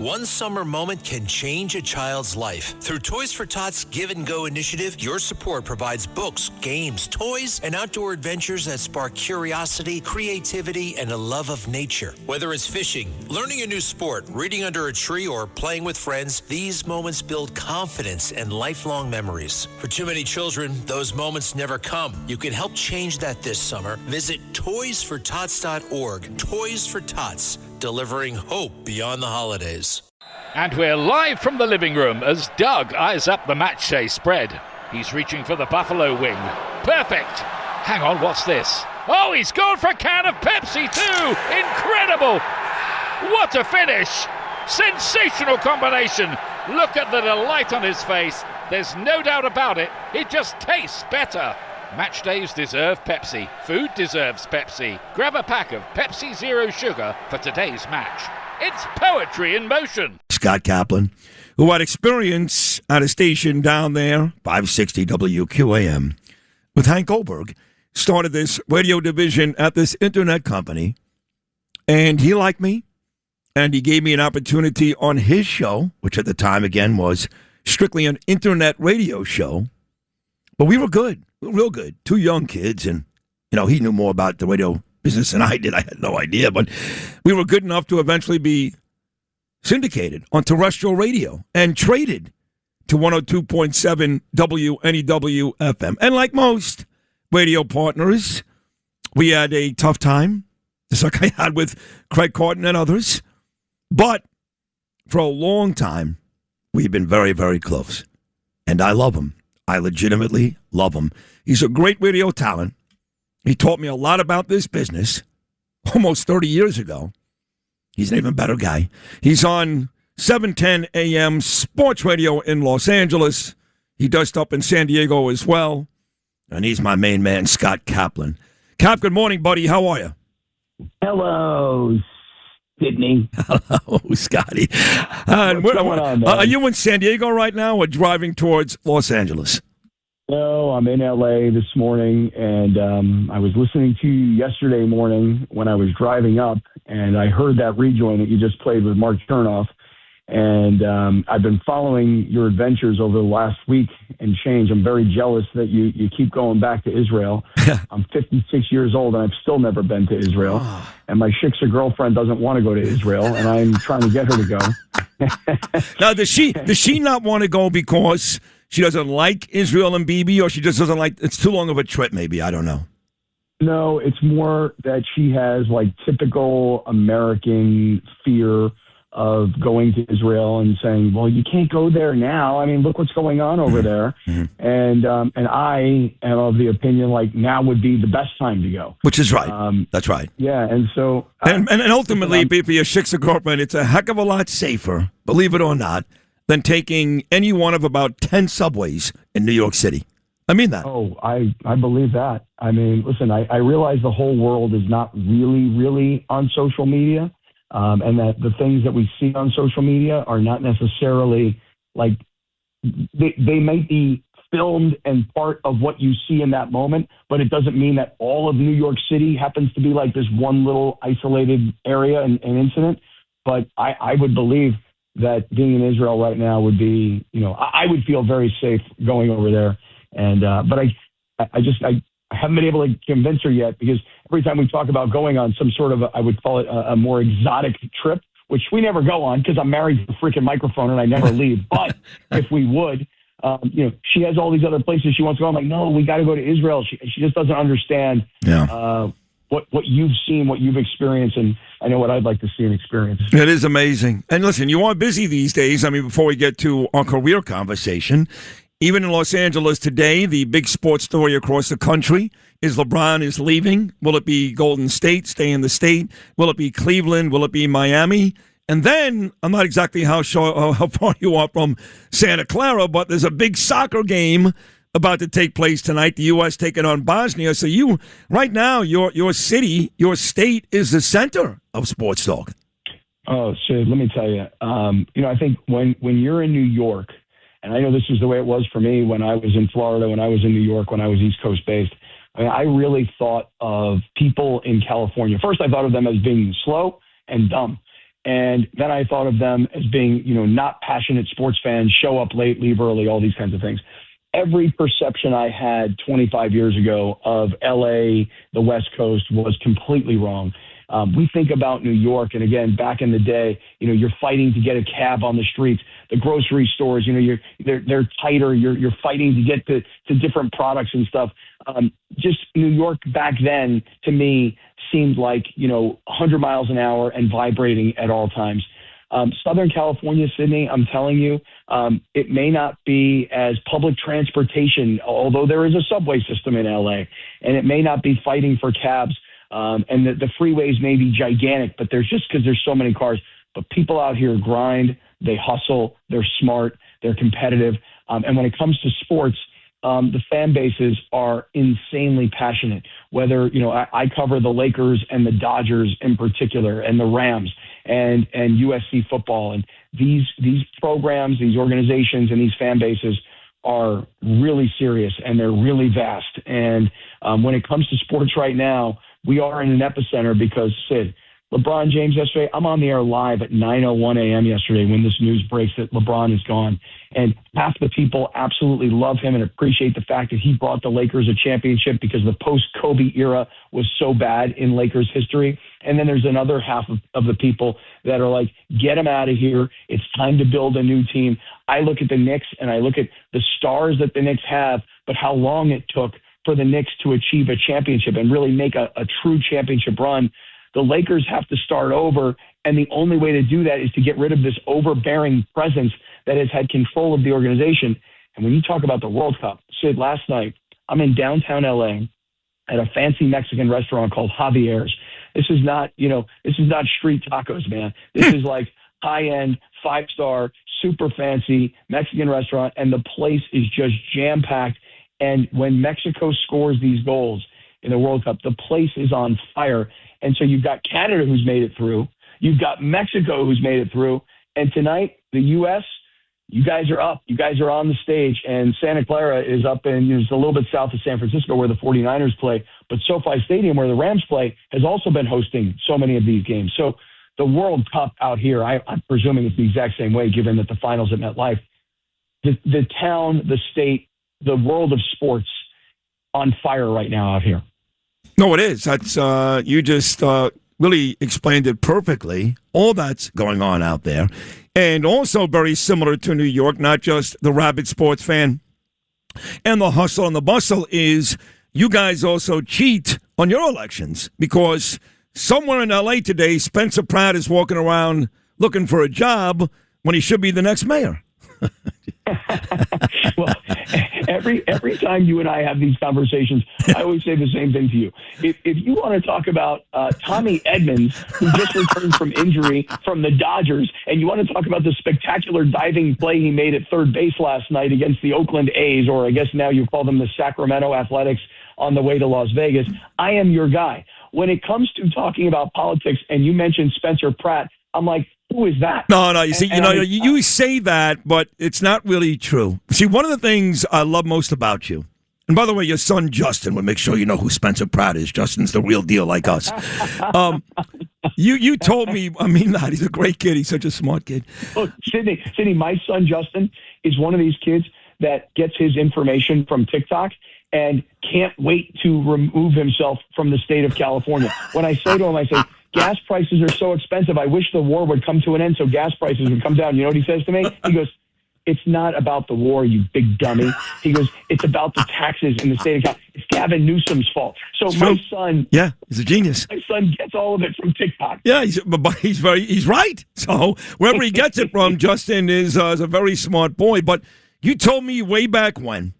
One summer moment can change a child's life. Through Toys for Tots Give and Go initiative, your support provides books, games, toys, and outdoor adventures that spark curiosity, creativity, and a love of nature. Whether it's fishing, learning a new sport, reading under a tree, or playing with friends, these moments build confidence and lifelong memories. For too many children, those moments never come. You can help change that this summer. Visit toysfortots.org. Toys for Tots, delivering hope beyond the holidays. And we're live from the living room as Doug eyes up the matchday spread. He's reaching for the Buffalo wing. Perfect! Hang on, what's this? Oh, he's gone for a can of Pepsi too! Incredible! What a finish! Sensational combination! Look at the delight on his face. There's no doubt about it. It just tastes better. Match days deserve Pepsi. Food deserves Pepsi. Grab a pack of Pepsi Zero Sugar for today's match. It's poetry in motion. Scott Kaplan, who had experience at a station down there, 560 WQAM, with Hank Goldberg, started this radio division at this internet company. And he liked me, and he gave me an opportunity on his show, which at the time, again, was strictly an internet radio show. But we were good. Real good. Two young kids, and, he knew more about the radio business than I did. I had no idea, but we were good enough to eventually be syndicated on terrestrial radio and traded to 102.7 WNEW FM. And like most radio partners, we had a tough time, just like I had with Craig Carton and others. But for a long time, we've been very, very close. And I love him. I legitimately love him. He's a great radio talent. He taught me a lot about this business almost 30 years ago. He's an even better guy. He's on 710 AM sports radio in Los Angeles. He does stuff in San Diego as well. And he's my main man, Scott Kaplan. Cap, good morning, buddy. How are you? Hello, Sydney. Hello, Scotty. What's going on, man? Are you in San Diego right now or driving towards Los Angeles? No, I'm in L.A. this morning, and I was listening to you yesterday morning when I was driving up, and I heard that rejoin that you just played with Mark Chernoff, and I've been following your adventures over the last week and change. I'm very jealous that you keep going back to Israel. I'm 56 years old, and I've still never been to Israel, and my shiksa girlfriend doesn't want to go to Israel, and I'm trying to get her to go. Now, does she not want to go because she doesn't like Israel and Bibi, or she just doesn't like, it's too long of a trip maybe? I don't know. No, it's more that she has typical American fear of going to Israel and saying, well, you can't go there now. I mean, look what's going on over there. Mm-hmm. And I am of the opinion now would be the best time to go. Which is right. That's right. Yeah, and so... And ultimately, for your shiksa girlfriend, it's a heck of a lot safer, believe it or not, than taking any one of about 10 subways in New York City. I mean that. Oh, I believe that. I mean, listen, I realize the whole world is not really on social media, and that the things that we see on social media are not necessarily they might be filmed and part of what you see in that moment, but it doesn't mean that all of New York City happens to be this one little isolated area and incident. But I would believe that being in Israel right now would be, I would feel very safe going over there. And but I haven't been able to convince her yet, because every time we talk about going on some sort of, I would call it a more exotic trip, which we never go on because I'm married to the freaking microphone and I never leave. But if we would, she has all these other places she wants to go. I'm like, no, we got to go to Israel. She just doesn't understand what you've seen, what you've experienced, and I know what I'd like to see and experience. It is amazing. And listen, you are busy these days. I mean, before we get to our career conversation, even in Los Angeles today, the big sports story across the country is LeBron is leaving. Will it be Golden State, stay in the state? Will it be Cleveland? Will it be Miami? And then, I'm not exactly how far you are from Santa Clara, but there's a big soccer game about to take place tonight, the U.S. taking on Bosnia. So right now, your city, your state is the center of sports talk. Oh, Sid, let me tell you. I think when you're in New York, and I know this is the way it was for me when I was in Florida, when I was in New York, when I was East Coast based. I mean, I really thought of people in California. First, I thought of them as being slow and dumb. And then I thought of them as being, not passionate sports fans, show up late, leave early, all these kinds of things. Every perception I had 25 years ago of LA, the West Coast, was completely wrong. We think about New York, and again, back in the day, you're fighting to get a cab on the streets. The grocery stores, they're tighter. You're fighting to get to different products and stuff. Just New York back then, to me, seemed like 100 miles an hour and vibrating at all times. Southern California, Sydney, I'm telling you, it may not be as public transportation, although there is a subway system in LA, and it may not be fighting for cabs. And the freeways may be gigantic, but there's just because there's so many cars. But people out here grind, they hustle, they're smart, they're competitive. And when it comes to sports, the fan bases are insanely passionate. Whether, I cover the Lakers and the Dodgers in particular, and the Rams and USC football. And these programs, these organizations, and these fan bases are really serious, and they're really vast. And when it comes to sports right now, we are in an epicenter because, Sid, LeBron James yesterday, I'm on the air live at 9:01 a.m. yesterday when this news breaks that LeBron is gone. And half the people absolutely love him and appreciate the fact that he brought the Lakers a championship because the post-Kobe era was so bad in Lakers history. And then there's another half of the people that are like, get him out of here. It's time to build a new team. I look at the Knicks and I look at the stars that the Knicks have, but how long it took for the Knicks to achieve a championship and really make a true championship run. The Lakers have to start over, and the only way to do that is to get rid of this overbearing presence that has had control of the organization. And when you talk about the World Cup, Sid, last night, I'm in downtown LA at a fancy Mexican restaurant called Javier's. This is not street tacos, man. This is like high-end, 5-star, super fancy Mexican restaurant, and the place is just jam-packed. And when Mexico scores these goals in the World Cup, the place is on fire. And so you've got Canada who's made it through. You've got Mexico who's made it through. And tonight, the U.S., you guys are up. You guys are on the stage. And Santa Clara is up in, it's a little bit south of San Francisco where the 49ers play. But SoFi Stadium, where the Rams play, has also been hosting so many of these games. So the World Cup out here, I'm presuming it's the exact same way, given that the finals at MetLife. The town, the state, the world of sports on fire right now out here. No, it is. That's you just really explained it perfectly. All that's going on out there. And also very similar to New York, not just the rabid sports fan and the hustle and the bustle, is you guys also cheat on your elections because somewhere in L.A. today, Spencer Pratt is walking around looking for a job when he should be the next mayor. Well, every time you and I have these conversations, I always say the same thing to you. If you want to talk about Tommy Edmonds, who just returned from injury from the Dodgers, and you want to talk about the spectacular diving play he made at third base last night against the Oakland A's, or I guess now you call them the Sacramento Athletics, on the way to Las Vegas, I am your guy. When it comes to talking about politics, and you mentioned Spencer Pratt, I'm like, who is that? No. You see, you say that, but it's not really true. See, one of the things I love most about you, and by the way, your son Justin would make sure you know who Spencer Pratt is. Justin's the real deal, like us. You told me, I mean that he's a great kid. He's such a smart kid. Look, Sydney, my son Justin is one of these kids that gets his information from TikTok and can't wait to remove himself from the state of California. When I say to him, I say, gas prices are so expensive. I wish the war would come to an end so gas prices would come down. You know what he says to me? He goes, it's not about the war, you big dummy. He goes, it's about the taxes in the state of California. It's Gavin Newsom's fault. So my son, yeah, he's a genius. My son gets all of it from TikTok. Yeah, he's right. So wherever he gets it from, Justin is a very smart boy. But you told me way back when,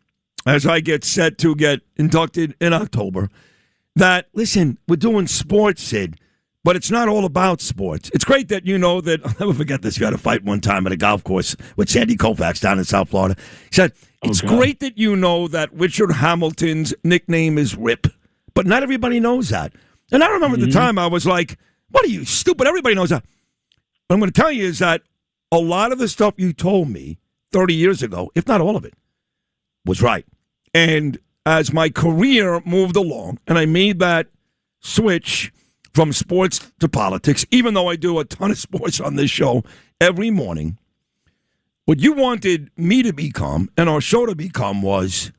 as I get set to get inducted in October, that, listen, we're doing sports, Sid, but it's not all about sports. It's great that you know that, I'll never forget this, you had a fight one time at a golf course with Sandy Koufax down in South Florida. He said, it's great that you know that Richard Hamilton's nickname is Rip, but not everybody knows that. And I remember at the time I was like, what are you, stupid? Everybody knows that. What I'm going to tell you is that a lot of the stuff you told me 30 years ago, if not all of it, was right. And as my career moved along and I made that switch from sports to politics, even though I do a ton of sports on this show every morning. What you wanted me to become and our show to become was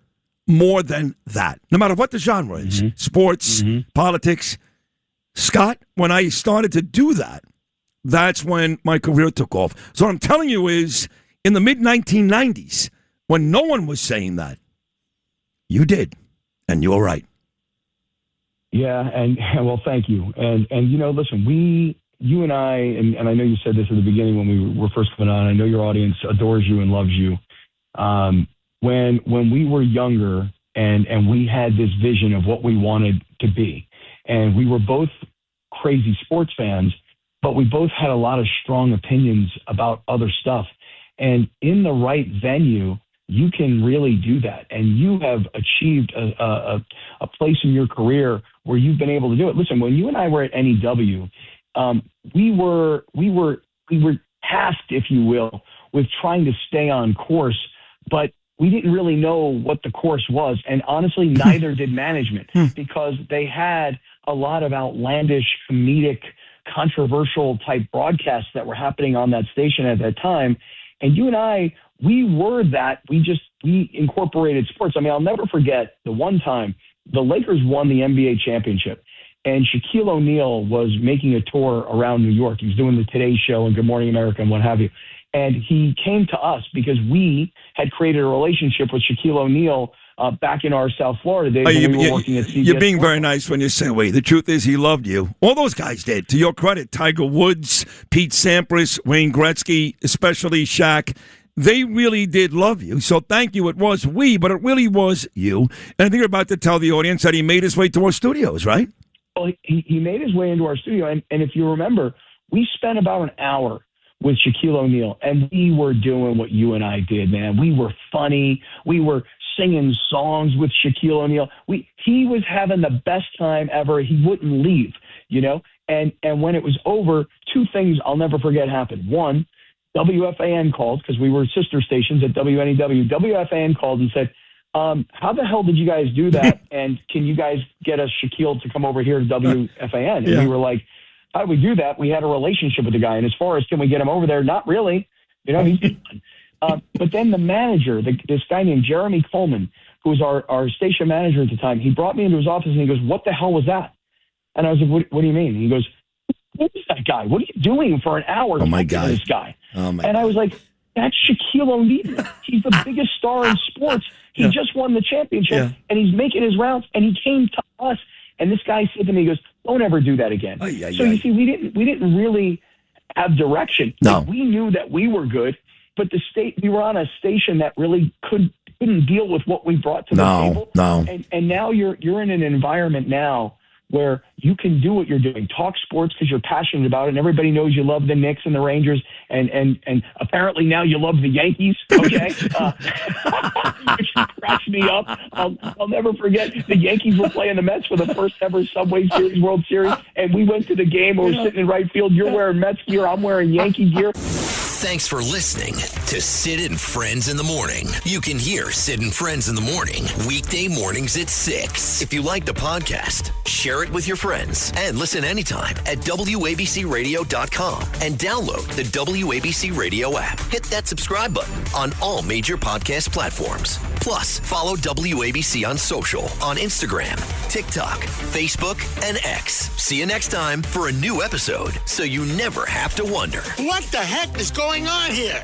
more than that, no matter what the genre is, sports, politics. Scott, when I started to do that, that's when my career took off. So what I'm telling you is, in the mid-1990s, when no one was saying that, you did, and you were right. Yeah, and well, thank you. And listen, you and I, and I know you said this at the beginning when we were first coming on, I know your audience adores you and loves you. When we were younger and we had this vision of what we wanted to be, and we were both crazy sports fans, but we both had a lot of strong opinions about other stuff. And in the right venue, you can really do that. And you have achieved a place in your career where you've been able to do it. Listen, when you and I were at NEW, we were tasked, if you will, with trying to stay on course, but we didn't really know what the course was. And honestly, neither did management, because they had a lot of outlandish, comedic, controversial type broadcasts that were happening on that station at that time. And you and I, we were that. We incorporated sports. I mean, I'll never forget the one time the Lakers won the NBA championship, and Shaquille O'Neal was making a tour around New York. He was doing the Today Show and Good Morning America and what have you. And he came to us because we had created a relationship with Shaquille O'Neal back in our South Florida days when we were working at CBS. You're being very nice when you say, wait, the truth is he loved you. All those guys did. To your credit, Tiger Woods, Pete Sampras, Wayne Gretzky, especially Shaq, they really did love you. So thank you. It was we, but it really was you. And I think you're about to tell the audience that he made his way to our studios, right? Well, he made his way into our studio. And if you remember, we spent about an hour with Shaquille O'Neal, and we were doing what you and I did, man. We were funny. We were singing songs with Shaquille O'Neal. He was having the best time ever. He wouldn't leave, And when it was over, two things I'll never forget happened. One, WFAN called, because we were sister stations at WNEW. WFAN called and said, how the hell did you guys do that? And can you guys get us Shaquille to come over here to WFAN? And we were like, how do we do that? We had a relationship with the guy. And as far as can we get him over there? Not really. He's but then the manager, this guy named Jeremy Coleman, who was our station manager at the time, he brought me into his office and he goes, what the hell was that? And I was like, what do you mean? And he goes, who is that guy? What are you doing for an hour talking to this guy? And I was like, that's Shaquille O'Neal. He's the biggest star in sports. He just won the championship, and he's making his rounds, and he came to us. And this guy said to me, he goes, don't ever do that again. You see, we didn't really have direction. No. We knew that we were good, but we were on a station that really couldn't deal with what we brought to the table. No. And now you're in an environment now where you can do what you're doing, talk sports because you're passionate about it, and everybody knows you love the Knicks and the Rangers, and apparently now you love the Yankees, okay? Which cracks me up. I'll never forget the Yankees were playing the Mets for the first ever Subway Series World Series, and we went to the game, and we're sitting in right field. You're wearing Mets gear, I'm wearing Yankee gear. Thanks for listening to Sid and Friends in the Morning. You can hear Sid and Friends in the Morning weekday mornings at 6. If you like the podcast, share it with your friends and listen anytime at WABCRadio.com and download the WABC Radio app. Hit that subscribe button on all major podcast platforms. Plus, follow WABC on social on Instagram, TikTok, Facebook, and X. See you next time for a new episode so you never have to wonder. What the heck is going on here?